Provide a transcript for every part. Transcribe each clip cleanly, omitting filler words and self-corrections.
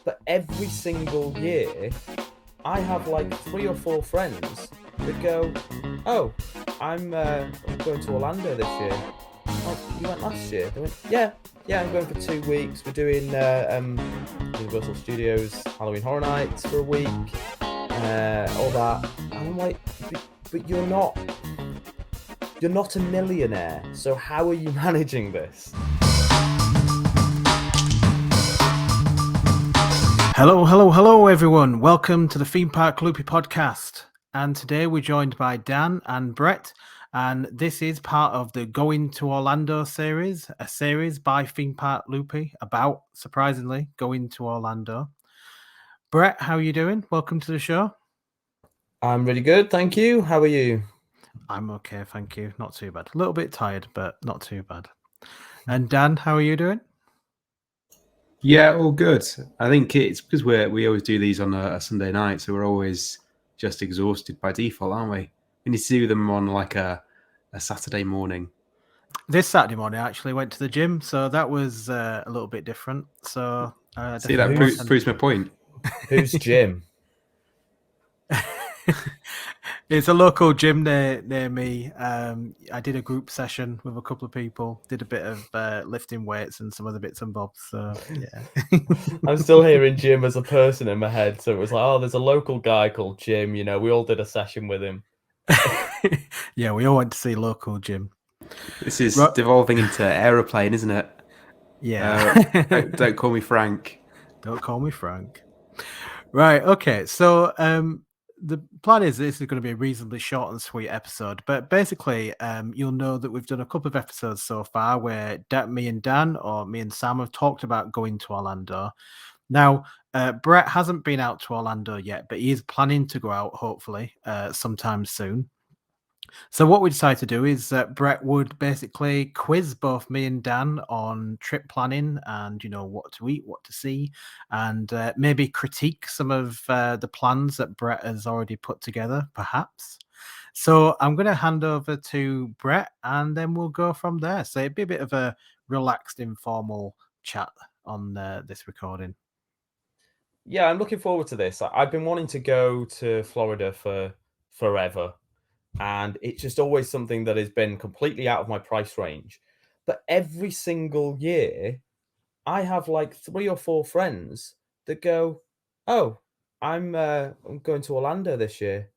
But every single year, I have like 3 or 4 friends that go, "Oh, I'm going to Orlando this year." Like, you went last year? They went, "Yeah, I'm going for 2 weeks. We're doing Universal Studios Halloween Horror Nights for a week, all that." And I'm like, "But you're not a millionaire, so how are you managing this?" Hello, everyone. Welcome to the Park Loopy podcast. And today we're joined by Dan and Brett. And this is part of the Going to Orlando series, a series by Park Loopy about, surprisingly, going to Orlando. Brett, how are you doing? Welcome to the show. I'm really good, thank you. How are you? I'm okay, thank you. Not too bad. A little bit tired, but not too bad. And Dan, how are you doing? Yeah, all good. I think it's because we always do these on a Sunday night, so we're always just exhausted by default, aren't we? We need to do them on like a Saturday morning. This Saturday morning, I actually went to the gym, so that was a little bit different. So See, that proves my point. Who's Jim? It's a local gym near me. I did a group session with a couple of people, did a bit of lifting weights and some other bits and bobs. So yeah. I'm still hearing Jim as a person in my head, so it was like, oh, there's a local guy called Jim. We all did a session with him. Yeah, we all went to see local Jim. This is devolving into aeroplane, isn't it? Yeah. Don't call me Frank. Don't call me Frank. Right. Okay. So the plan is this is going to be a reasonably short and sweet episode, but basically, you'll know that we've done a couple of episodes so far where me and Dan or me and Sam have talked about going to Orlando. Now, Brett hasn't been out to Orlando yet, but he is planning to go out hopefully sometime soon. So what we decided to do is that Brett would basically quiz both me and Dan on trip planning and what to eat, what to see, and maybe critique some of the plans that Brett has already put together, perhaps. So I'm going to hand over to Brett, and then we'll go from there. So it'd be a bit of a relaxed, informal chat on this recording. Yeah, I'm looking forward to this. I've been wanting to go to Florida for forever, and it's just always something that has been completely out of my price range. But every single year, I have like 3 or 4 friends that go, "Oh, I'm going to Orlando this year."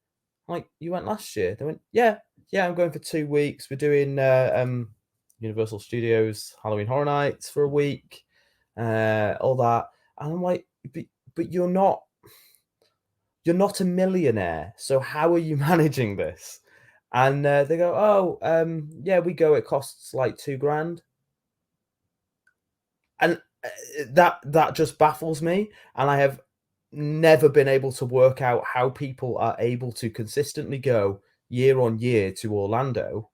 I'm like, you went last year? They went, "Yeah, I'm going for 2 weeks. We're doing Universal Studios Halloween Horror Nights for a week, all that." And I'm like, but you're not a millionaire, so how are you managing this? And they go, "Oh, yeah, we go. It costs like 2 grand." And that just baffles me, and I have never been able to work out how people are able to consistently go year on year to Orlando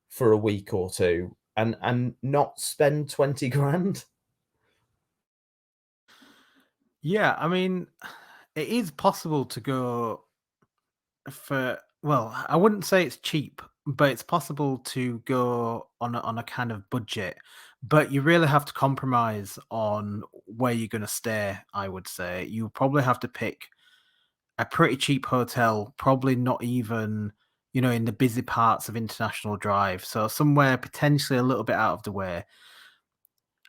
for a week or two and not spend 20 grand. Yeah, I mean, it is possible to go for, well, I wouldn't say it's cheap, but it's possible to go on a kind of budget. But you really have to compromise on where you're going to stay. I would say you probably have to pick a pretty cheap hotel, probably not even in the busy parts of International Drive. So somewhere potentially a little bit out of the way.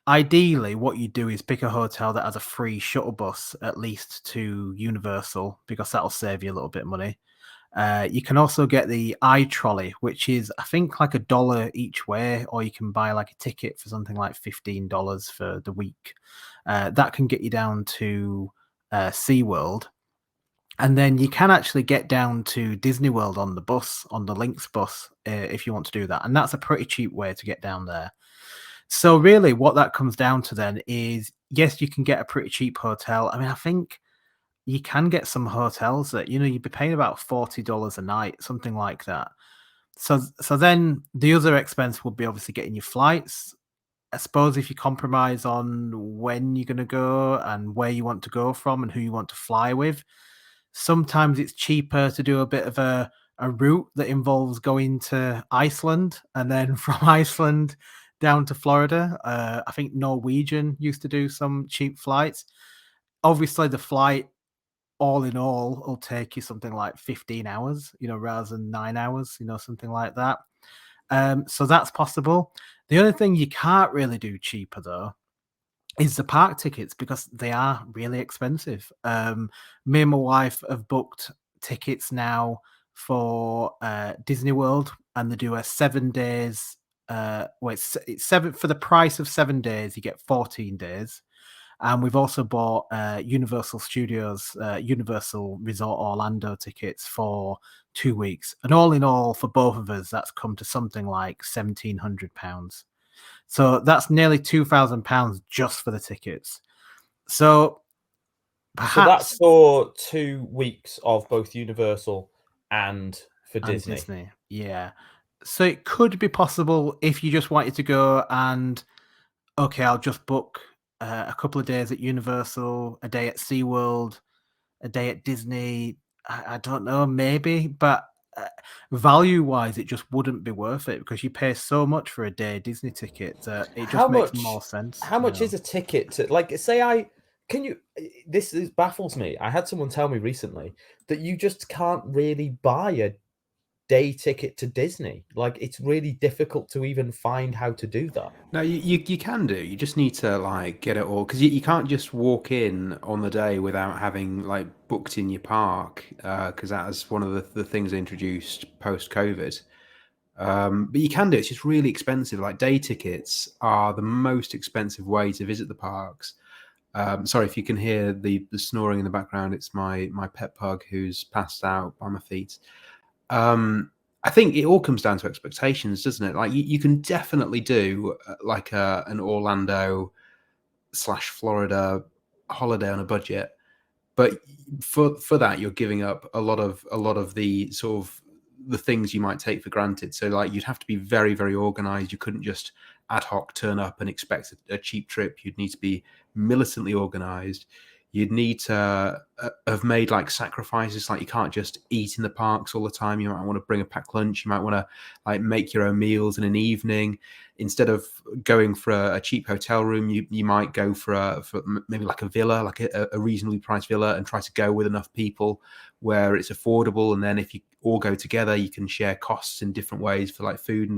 Ideally, what you do is pick a hotel that has a free shuttle bus at least to Universal because that'll save you a little bit of money. You can also get the iTrolley, which is I think like $1 each way, or you can buy like a ticket for something like $15 for the week. That can get you down to Seaworld, and then you can actually get down to Disney World on the bus, on the Lynx bus, if you want to do that, and that's a pretty cheap way to get down there. So really, what that comes down to then is yes, you can get a pretty cheap hotel. I mean, I think you can get some hotels that you'd be paying about $40 a night, something like that. So then the other expense would be obviously getting your flights. I suppose if you compromise on when you're going to go and where you want to go from and who you want to fly with, sometimes it's cheaper to do a bit of a route that involves going to Iceland and then from Iceland down to Florida. I think Norwegian used to do some cheap flights. obviously the flight, all in all, will take you something like 15 hours, rather than 9 hours, something like that. So that's possible. The only thing you can't really do cheaper though is the park tickets, because they are really expensive. Me and my wife have booked tickets now for Disney World, and they do a 7 days. Well, it's seven for the price of 7 days. You get 14 days, and we've also bought Universal Studios, Universal Resort Orlando tickets for 2 weeks, and all in all, for both of us, that's come to something like £1,700. So that's nearly £2,000 just for the tickets. So So that's perhaps for 2 weeks of both Universal and for and Disney. Disney, yeah. So it could be possible if you just wanted to go and okay, I'll just book a couple of days at Universal, a day at SeaWorld, a day at Disney. I don't know, maybe, but value-wise, it just wouldn't be worth it because you pay so much for a day Disney ticket that it How just makes much? more sense. How much is a ticket to, like? Say I can you. Baffles me. I had someone tell me recently that you just can't really buy a day ticket to Disney. Like, it's really difficult to even find how to do that. No, you can do. You just need to like get it all because you can't just walk in on the day without having like booked in your park because that's one of the things they introduced post COVID. But you can do it. It's just really expensive. Like day tickets are the most expensive way to visit the parks. Sorry if you can hear the snoring in the background. It's my pet pug who's passed out by my feet. I think it all comes down to expectations, doesn't it? Like you can definitely do like an Orlando slash Florida holiday on a budget, but for that you're giving up a lot of the sort of the things you might take for granted. So like you'd have to be very very organized. You couldn't just ad hoc turn up and expect a cheap trip. You'd need to be militantly organized. You'd need to have made like sacrifices. Like you can't just eat in the parks all the time. You might want to bring a packed lunch. You might want to like make your own meals in an evening. Instead of going for a cheap hotel room, you might go for maybe like a villa, like a reasonably priced villa, and try to go with enough people where it's affordable. And then if you all go together, you can share costs in different ways for like food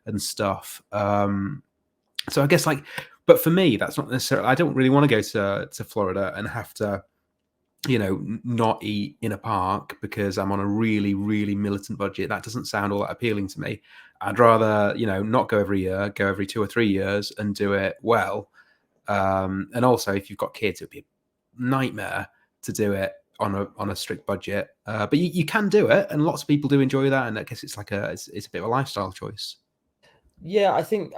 and stuff. So I guess like, but for me, that's not necessarily. I don't really want to go to Florida and have to, not eat in a park because I'm on a really, really militant budget. That doesn't sound all that appealing to me. I'd rather, not go every year, go every 2 or 3 years and do it well. And also, if you've got kids, it'd be a nightmare to do it on a strict budget. But you can do it, and lots of people do enjoy that. And I guess it's like it's a bit of a lifestyle choice. Yeah, I think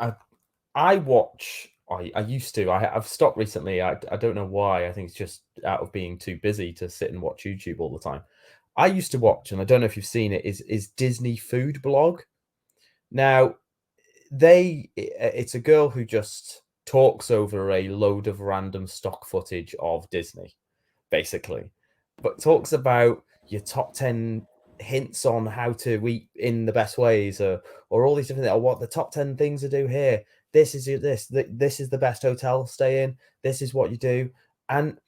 I watch. I used to. I've stopped recently. I don't know why. I think it's just out of being too busy to sit and watch YouTube all the time. I used to watch, and I don't know if you've seen it. Is Disney Food Blog. Now it's a girl who just talks over a load of random stock footage of Disney, basically, but talks about your top 10 hints on how to eat in the best ways, or all these different things, or what the top 10 things to do here. This is this is the best hotel stay in. This is what you do, and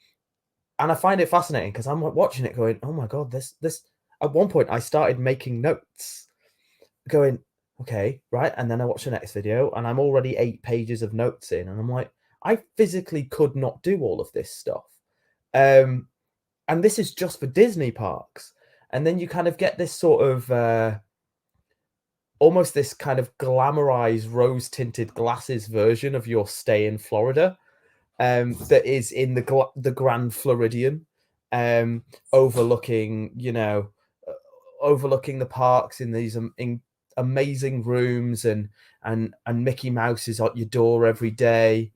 I find it fascinating because I'm watching it going, oh my god, this. At one point, I started making notes, going, okay, right, and then I watch the next video, and I'm already 8 pages of notes in, and I'm like, I physically could not do all of this stuff. And this is just for Disney parks. And then you kind of get this sort of almost this kind of glamorized rose tinted glasses version of your stay in Florida, that is in the Grand Floridian, overlooking, overlooking the parks in these amazing rooms, and Mickey Mouse is at your door every day,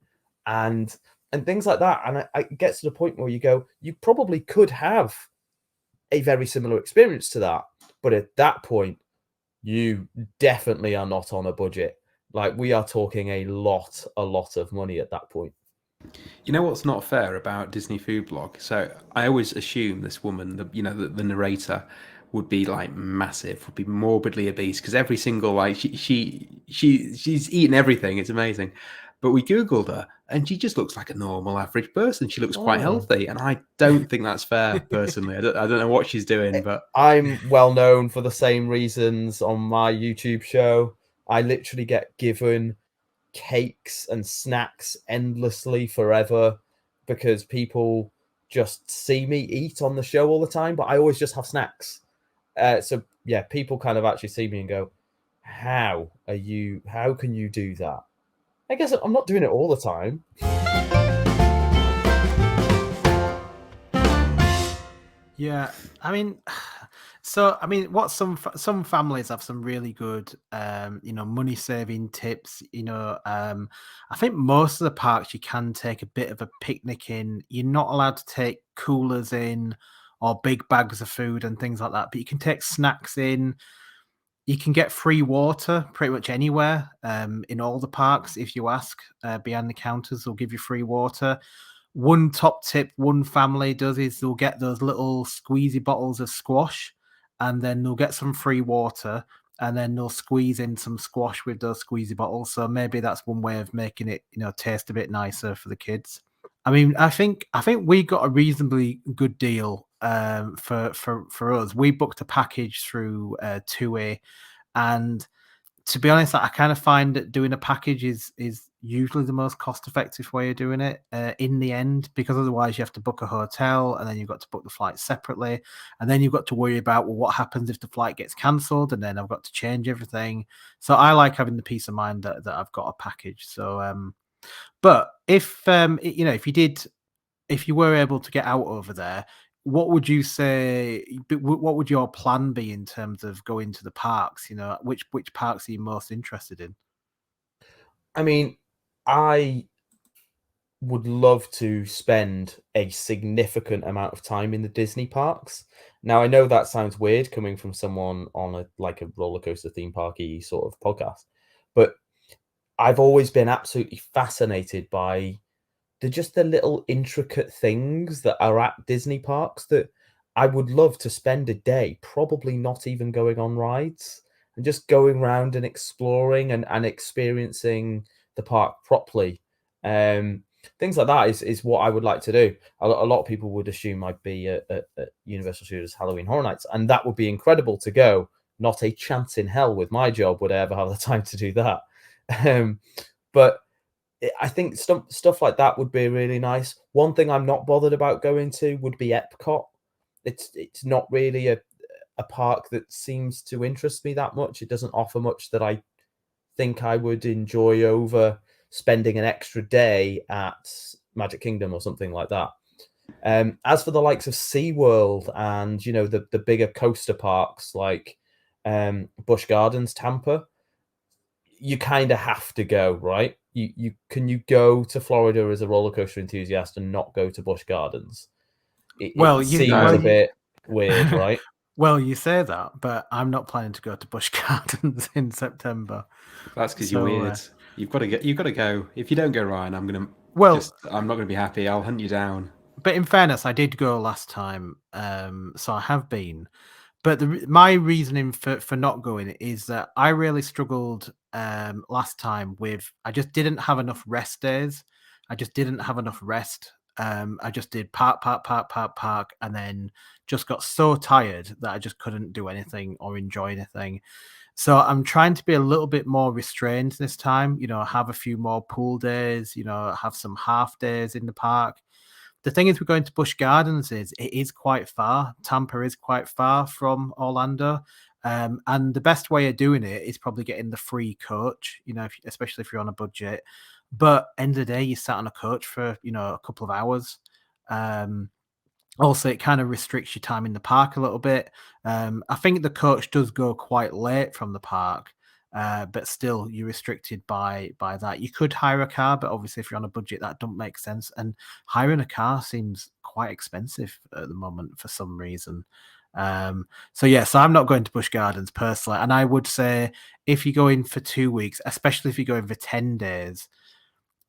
and things like that. And it gets to the point where you go, you probably could have a very similar experience to that, but at that point, you definitely are not on a budget. Like, we are talking a lot of money at that point. You know what's not fair about Disney Food Blog? So I always assume this woman, the narrator, would be like massive, would be morbidly obese because every single like she's eaten everything. It's amazing. But we Googled her, and she just looks like a normal, average person. She looks quite Oh. healthy, and I don't think that's fair, personally. I don't know what she's doing, but I'm well known for the same reasons on my YouTube show. I literally get given cakes and snacks endlessly forever because people just see me eat on the show all the time, but I always just have snacks. So yeah, people kind of actually see me and go, how can you do that? I guess I'm not doing it all the time. Yeah, I mean, so I mean, what some families have some really good, money saving tips. I think most of the parks you can take a bit of a picnic in. You're not allowed to take coolers in or big bags of food and things like that, but you can take snacks in. You can get free water pretty much anywhere in all the parks if you ask. Behind the counters, they'll give you free water. One top tip one family does is they'll get those little squeezy bottles of squash, and then they'll get some free water, and then they'll squeeze in some squash with those squeezy bottles. So maybe that's one way of making it, taste a bit nicer for the kids. I mean, I think we got a reasonably good deal for us. We booked a package through 2A, and to be honest, I kind of find that doing a package is usually the most cost effective way of doing it in the end, because otherwise you have to book a hotel and then you've got to book the flight separately, and then you've got to worry about, well, what happens if the flight gets cancelled, and then I've got to change everything. So I like having the peace of mind that I've got a package. So, but if you were able to get out over there, what would you say? What would your plan be in terms of going to the parks? Which parks are you most interested in? I mean, I would love to spend a significant amount of time in the Disney parks. Now, I know that sounds weird coming from someone on a roller coaster theme parky sort of podcast, but I've always been absolutely fascinated by the little intricate things that are at Disney parks that I would love to spend a day, probably not even going on rides, and just going around and exploring and experiencing the park properly. Um, Things like that is what I would like to do. A lot of people would assume I'd be at Universal Studios Halloween Horror Nights, and that would be incredible to go. Not a chance in hell with my job would I ever have the time to do that. But I think stuff like that would be really nice. One thing I'm not bothered about going to would be Epcot. It's not really a park that seems to interest me that much. It doesn't offer much that I think I would enjoy over spending an extra day at Magic Kingdom or something like that. As for the likes of Seaworld and the bigger coaster parks like Busch Gardens, Tampa, you kind of have to go, right? You go to Florida as a roller coaster enthusiast and not go to Busch Gardens? Well, It seems a bit weird, right? well, you say that, but I'm not planning to go to Busch Gardens in September. that's because you're So, weird. You've got to get. You've got to go. If you don't go, Ryan, I'm gonna well, I'm not gonna be happy. I'll hunt you down. but in fairness, I did go last time, so I have been. But my reasoning for not going is that I really struggled last time with, I just didn't have enough rest days. I just didn't have enough rest. I just did park, park, park, park, park, and then just got so tired that I just couldn't do anything or enjoy anything. So I'm trying to be a little bit more restrained this time. Have a few more pool days. Have some half days in the park. The thing is, we're going to Busch Gardens is it is quite far. Tampa is quite far from Orlando. And the best way of doing it is probably getting the free coach, especially if you're on a budget. But end of the day, you sat on a coach for, a couple of hours. Also, it kind of restricts your time in the park a little bit. I think the coach does go quite late from the park, but still you're restricted by that. You could hire a car, but obviously if you're on a budget, that don't make sense. And hiring a car seems quite expensive at the moment for some reason. So I'm not going to Busch Gardens personally. And I would say if you go in for 2 weeks, especially if you go in for 10 days,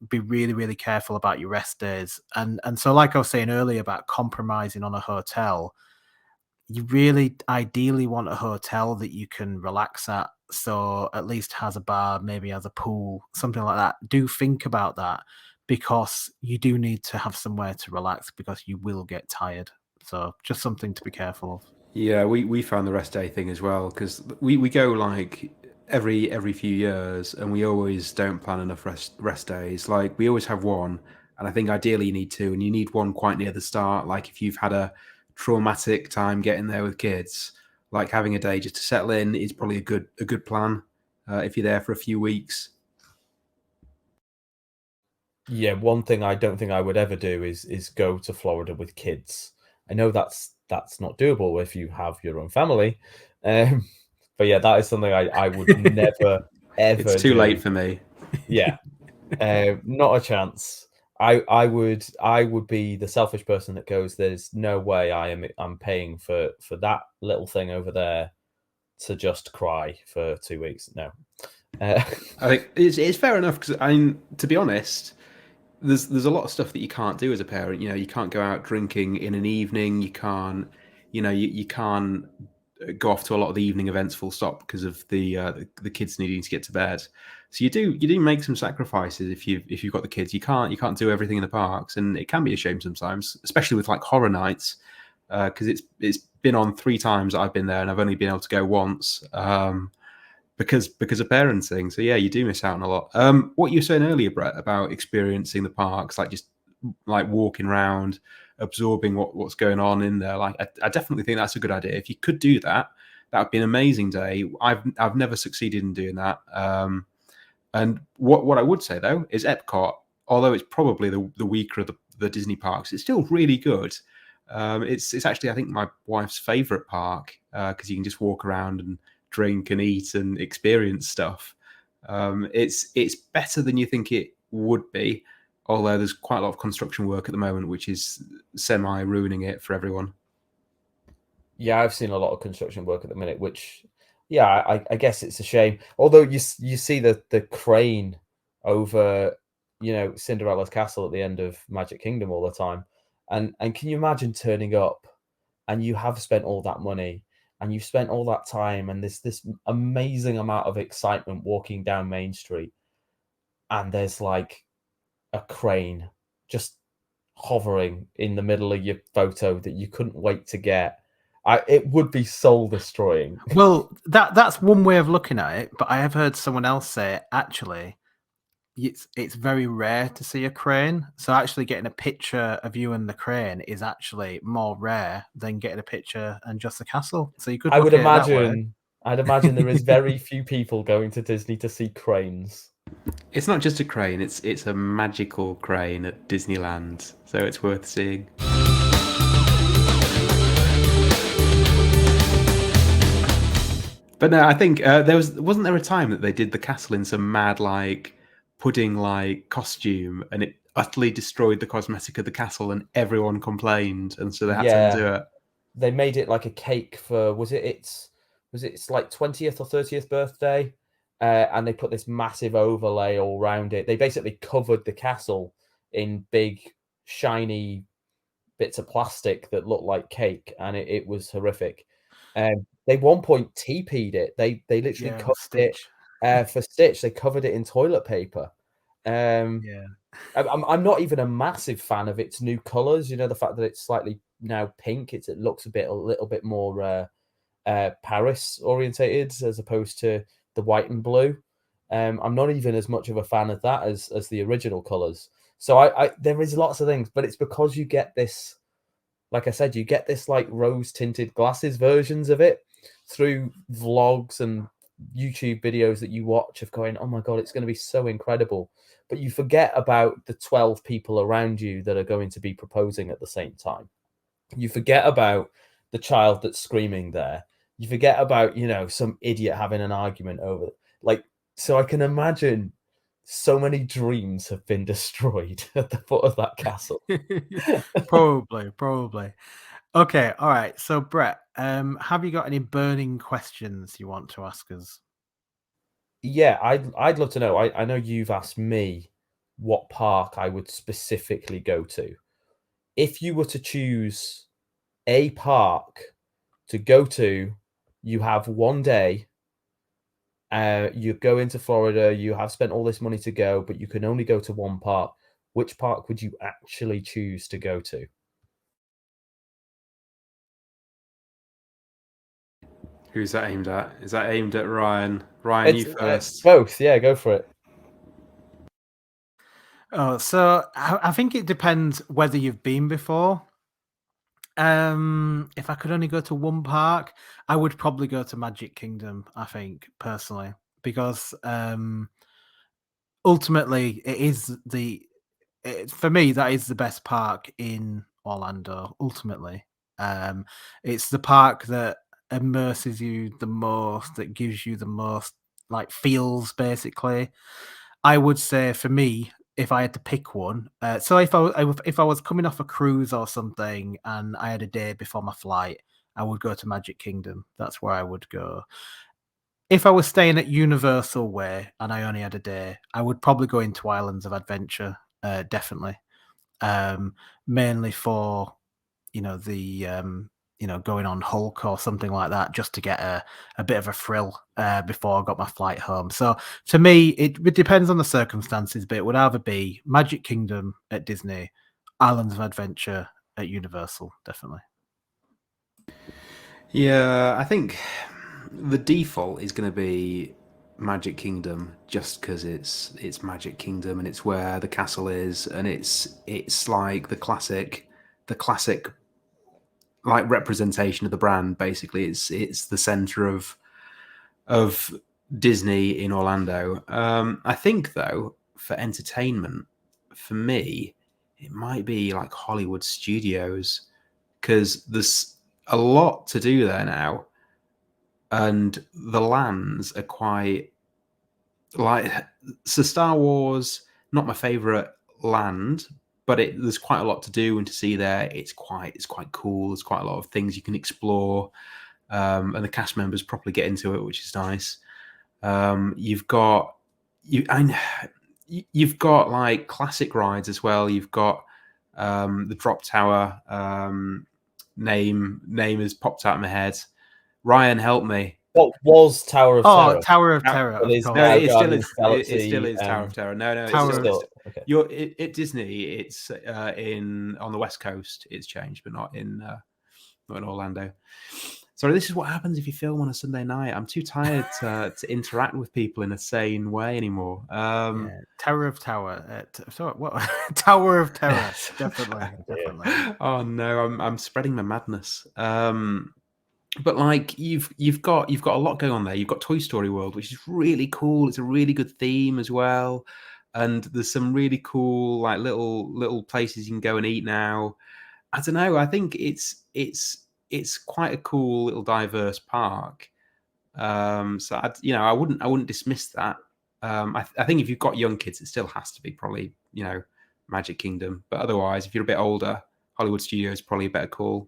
be really, really careful about your rest days. And so, like I was saying earlier about compromising on a hotel, you really ideally want a hotel that you can relax at, so at least has a bar, maybe has a pool, something like that. Do think about that, because you do need to have somewhere to relax, because you will get tired. So just something to be careful of. Yeah, we found the rest day thing as well because we go like every few years, and we always don't plan enough rest days. Like we always have one, and I think ideally you need two, and you need one quite near the start. Like if you've had a traumatic time getting there with kids, like having a day just to settle in is probably a good plan. If you're there for a few weeks. Yeah, one thing I don't think I would ever do is go to Florida with kids. I know that's not doable if you have your own family, um, but yeah, that is something I would never It's ever too late do. for me. Yeah, not a chance. I would be the selfish person that goes, there's no way I'm paying for that little thing over there to just cry for 2 weeks. No. Uh, I think it's fair enough because to be honest, there's a lot of stuff that you can't do as a parent. You know, you can't go out drinking in an evening. You can't, you can't go off to a lot of the evening events full stop because of the kids needing to get to bed. So you do make some sacrifices if you've got the kids. You can't do everything in the parks, and it can be a shame sometimes, especially with like horror nights, because it's been on 3 times I've been there, and I've only been able to go once. Because of parenting. So yeah, you do miss out on a lot. What you were saying earlier, Brett, about experiencing the parks, like just like walking around, absorbing what's going on in there. Like I definitely think that's a good idea. If you could do that, that would be an amazing day. I've never succeeded in doing that. And what I would say though is Epcot, although it's probably the weaker of the Disney parks, it's still really good. It's actually I think my wife's favorite park because you can just walk around and drink and eat and experience stuff. It's better than you think it would be, although there's quite a lot of construction work at the moment, which is semi ruining it for everyone. Yeah, I've seen a lot of construction work at the minute, which, yeah, I guess it's a shame. Although you see the crane over, Cinderella's castle at the end of Magic Kingdom all the time, and can you imagine turning up, and you have spent all that money, and you've spent all that time, and this amazing amount of excitement walking down Main Street, and there's like a crane just hovering in the middle of your photo that you couldn't wait to get. It would be soul destroying. Well, that's one way of looking at it, but I have heard someone else say actually it's very rare to see a crane. So actually getting a picture of you and the crane is actually more rare than getting a picture and just the castle. So you could I would look at it that way. I'd imagine there is very few people going to Disney to see cranes. It's not just a crane; it's a magical crane at Disneyland, so it's worth seeing. But no, I think wasn't there a time that they did the castle in some mad like pudding like costume, and it utterly destroyed the cosmetic of the castle, and everyone complained, and so they had to Yeah, undo it. they made it like a cake for was it its like 20th or 30th birthday, and they put this massive overlay all around it. They basically covered the castle in big shiny bits of plastic that looked like cake, and it was horrific. They one point TP'd it. They literally Yeah, covered it Stitch. for Stitch. They covered it in toilet paper. Um, Yeah. I'm not even a massive fan of its new colors. You know, the fact that it's slightly now pink. It looks a little bit more Paris orientated as opposed to the white and blue. I'm not even as much of a fan of that as the original colors. So I there is lots of things, but it's because you get this, like I said, you get this like rose tinted glasses versions of it through vlogs and YouTube videos that you watch of going, oh my God, it's going to be so incredible. But you forget about the 12 people around you that are going to be proposing at the same time. You forget about the child that's screaming there. You forget about, some idiot having an argument over like, so I can imagine so many dreams have been destroyed at the foot of that castle. Probably. Okay, all right. So Brett, have you got any burning questions you want to ask us? Yeah, I'd love to know. I know you've asked me what park I would specifically go to. If you were to choose a park to go to. You have one day. You go into Florida. You have spent all this money to go, but you can only go to one park. Which park would you actually choose to go to? Who's that aimed at? Is that aimed at Ryan? Ryan, you first. Both. Yeah, go for it. Oh, so I think it depends whether you've been before. If I could only go to one park, I would probably go to Magic Kingdom, I think, personally, because ultimately for me, that is the best park in Orlando, ultimately. It's the park that immerses you the most, that gives you the most like feels, basically. I would say for me, if I had to pick one, so if I was coming off a cruise or something and I had a day before my flight, I would go to Magic Kingdom. That's where I would go. If I was staying at Universal Way and I only had a day, I would probably go into Islands of Adventure, definitely. Mainly for going on Hulk or something like that, just to get a bit of a thrill before I got my flight home. So to me, it depends on the circumstances, but it would either be Magic Kingdom at Disney, Islands of Adventure at Universal, definitely. Yeah, I think the default is going to be Magic Kingdom, just because it's Magic Kingdom and it's where the castle is, and it's like the classic like representation of the brand. Basically, it's the center of Disney in Orlando. I think though, for entertainment, for me, it might be like Hollywood Studios, because there's a lot to do there now, and the lands are quite like, so Star Wars, not my favorite land, but there's quite a lot to do and to see there. It's quite cool. There's quite a lot of things you can explore, and the cast members properly get into it, which is nice. You've got you've got like classic rides as well. You've got the Drop Tower. Name has popped out of my head. Ryan, help me. What was Tower of Terror? Tower of Terror. It is Of No, course. now it still Guardians is. of the It still Galaxy, is Tower of Terror. No, it's Tower still, of- okay. you're at Disney. It's in on the West Coast. It's changed, but not in Orlando. Sorry, this is what happens if you film on a Sunday night. I'm too tired to interact with people in a sane way anymore. Tower of Terror. What? Tower of Terror. Definitely. Oh no, I'm spreading my madness. But like you've got a lot going on there. You've got Toy Story World, which is really cool. It's a really good theme as well, and there's some really cool like little places you can go and eat now. I don't know. I think it's quite a cool little diverse park. So I wouldn't dismiss that. I think if you've got young kids, it still has to be probably Magic Kingdom. But otherwise, if you're a bit older, Hollywood Studios is probably a better call.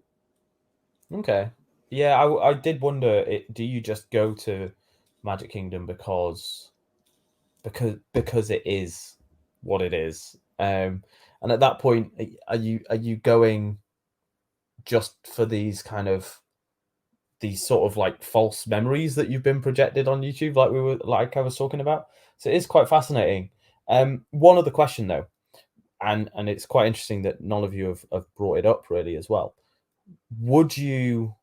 Okay. Yeah, I did wonder, do you just go to Magic Kingdom because it is what it is? And at that point, are you going just for these sort of like false memories that you've been projected on YouTube, like I was talking about? So it is quite fascinating. One other question though, and it's quite interesting that none of you have brought it up really as well. Would you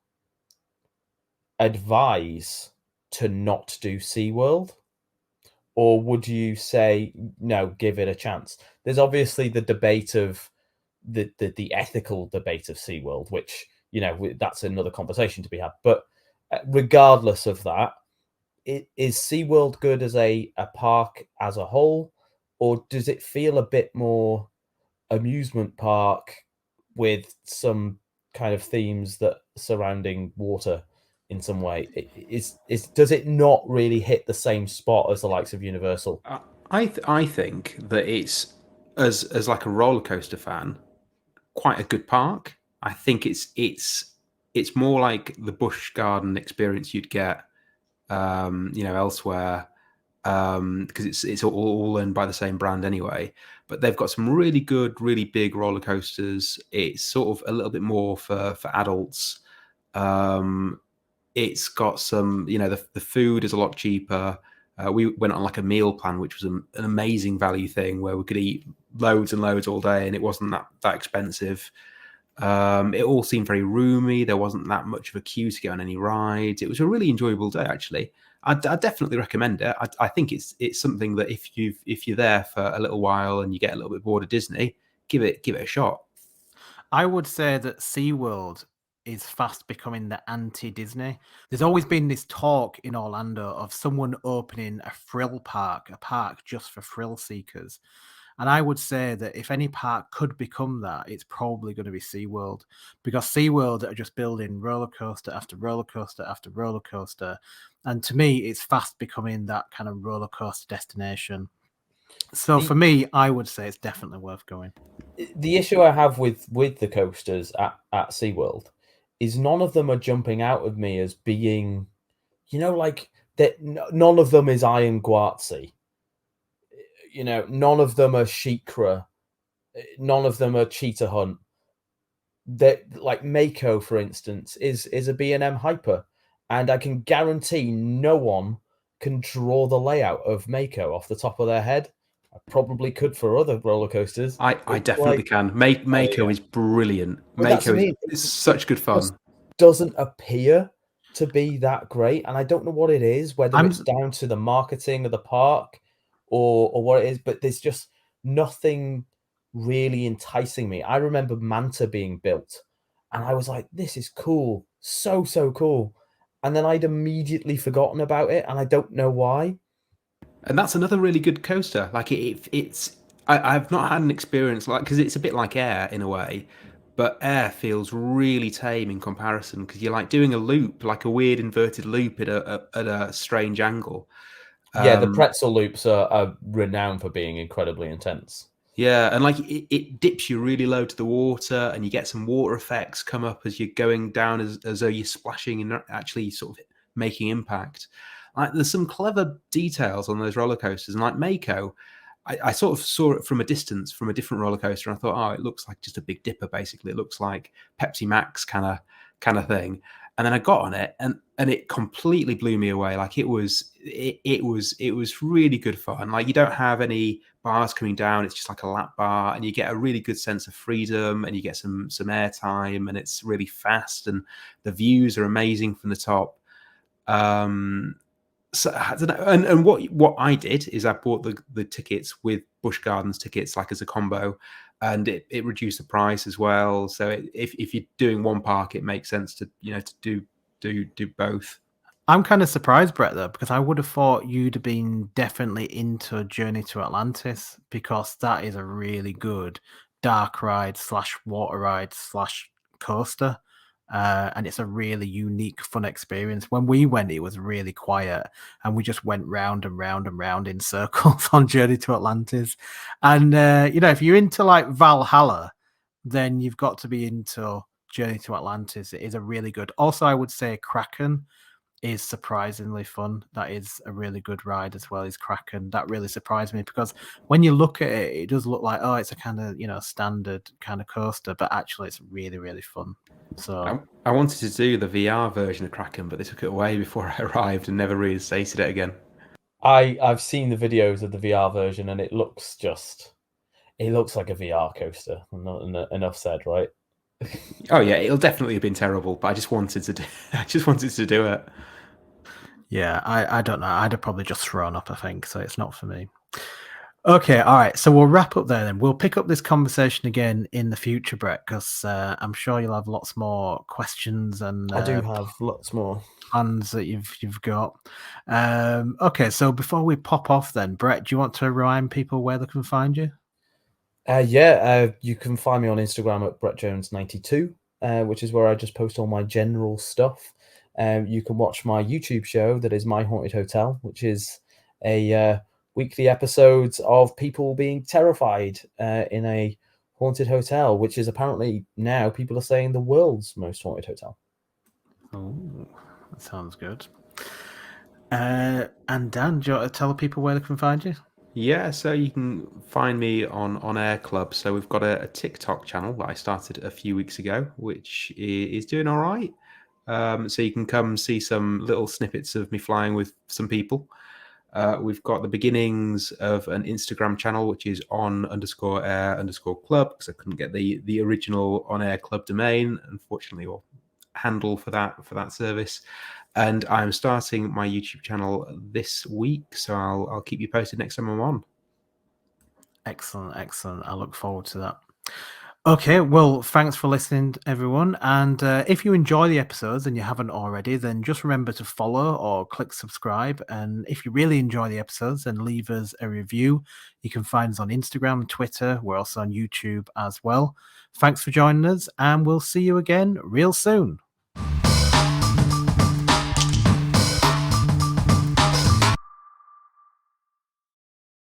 advise to not do SeaWorld? Or would you say, no, give it a chance? There's obviously the debate of the ethical debate of SeaWorld, which, that's another conversation to be had. But regardless of that, is SeaWorld good as a park as a whole? Or does it feel a bit more amusement park with some kind of themes that surrounding water in some way? Does it not really hit the same spot as the likes of Universal? I think that it's, as like a roller coaster fan, quite a good park. I think it's more like the Busch Garden experience you'd get elsewhere, because it's all owned by the same brand anyway. But they've got some really good, really big roller coasters. It's sort of a little bit more for adults. It's got some, the food is a lot cheaper. We went on like a meal plan, which was an amazing value thing where we could eat loads and loads all day, and it wasn't that expensive. It all seemed very roomy. There wasn't that much of a queue to get on any rides. It was a really enjoyable day, actually. I definitely recommend it. I think it's something that if you're there for a little while and you get a little bit bored of Disney, give it a shot. I would say that Seaworld is fast becoming the anti-Disney. There's always been this talk in Orlando of someone opening a thrill park, a park just for thrill seekers. And I would say that if any park could become that, it's probably going to be SeaWorld, because SeaWorld are just building roller coaster after roller coaster after roller coaster. And to me, it's fast becoming that kind of roller coaster destination. So for me, I would say it's definitely worth going. The issue I have with the coasters at SeaWorld is none of them are jumping out of me as being, like that. None of them is Iron Gwazi. None of them are Shikra. None of them are Cheetah Hunt. That, like Mako, for instance, is a B&M hyper, and I can guarantee no one can draw the layout of Mako off the top of their head. I probably could for other roller coasters. I definitely can. Mako is brilliant. Well, that's Mako what I mean. is such good fun. Just doesn't appear to be that great, and I don't know what it is, whether it's down to the marketing of the park or what it is, but there's just nothing really enticing me. I remember Manta being built, and I was like, this is cool, so cool, and then I'd immediately forgotten about it, and I don't know why. And that's another really good coaster. Like I've not had an experience like, because it's a bit like Air in a way, but Air feels really tame in comparison because you're like doing a loop, like a weird inverted loop at a strange angle. Yeah, the pretzel loops are renowned for being incredibly intense. Yeah, and like it dips you really low to the water, and you get some water effects come up as you're going down, as though you're splashing and actually sort of making impact. Like there's some clever details on those roller coasters, and like Mako, I sort of saw it from a distance from a different roller coaster, and I thought, oh, it looks like just a Big Dipper. Basically, it looks like Pepsi Max kind of thing. And then I got on it, and it completely blew me away. Like it was really good fun. Like you don't have any bars coming down; it's just like a lap bar, and you get a really good sense of freedom, and you get some air time, and it's really fast, and the views are amazing from the top. So I don't know. And what I did is I bought the tickets with Busch Gardens tickets, like as a combo, and it reduced the price as well. So if you're doing one park, it makes sense to to do both. I'm kind of surprised, Brett, though, because I would have thought you'd have been definitely into Journey to Atlantis, because that is a really good dark ride / water ride / coaster. And it's a really unique, fun experience. When we went, it was really quiet, and we just went round and round and round in circles on Journey to Atlantis. And if you're into like Valhalla, then you've got to be into Journey to Atlantis. It is a really good. Also, I would say Kraken is surprisingly fun. That is a really good ride as well as Kraken. That really surprised me, because when you look at it, it does look like, oh, it's a kind of standard kind of coaster, but actually it's really, really fun. So I wanted to do the VR version of Kraken, but they took it away before I arrived and never reinstated it again. I've seen the videos of the VR version, and it looks like a VR coaster. Enough said, right? Oh yeah, it'll definitely have been terrible, but I just wanted to do it. Yeah, I don't know. I'd have probably just thrown up, I think. So it's not for me. Okay, all right. So we'll wrap up there then. We'll pick up this conversation again in the future, Brett, because I'm sure you'll have lots more questions, and I do have lots more plans that you've got. Okay, so before we pop off then, Brett, do you want to remind people where they can find you? You can find me on Instagram at BrettJones92, which is where I just post all my general stuff. You can watch my YouTube show that is My Haunted Hotel, which is a weekly episodes of people being terrified in a haunted hotel, which is apparently now people are saying the world's most haunted hotel. Oh, that sounds good. And Dan, do you want to tell people where they can find you? Yeah, so you can find me on Air Club. So we've got a TikTok channel that I started a few weeks ago, which is doing all right. So you can come see some little snippets of me flying with some people. We've got the beginnings of an Instagram channel, which is on_air_club, because I couldn't get the original on-air club domain, unfortunately, or handle for that service. And I'm starting my YouTube channel this week, so I'll keep you posted next time I'm on. Excellent. I look forward to that. Okay, well, thanks for listening, everyone. And if you enjoy the episodes and you haven't already, then just remember to follow or click subscribe. And if you really enjoy the episodes, then leave us a review. You can find us on Instagram, Twitter. We're also on YouTube as well. Thanks for joining us, and we'll see you again real soon.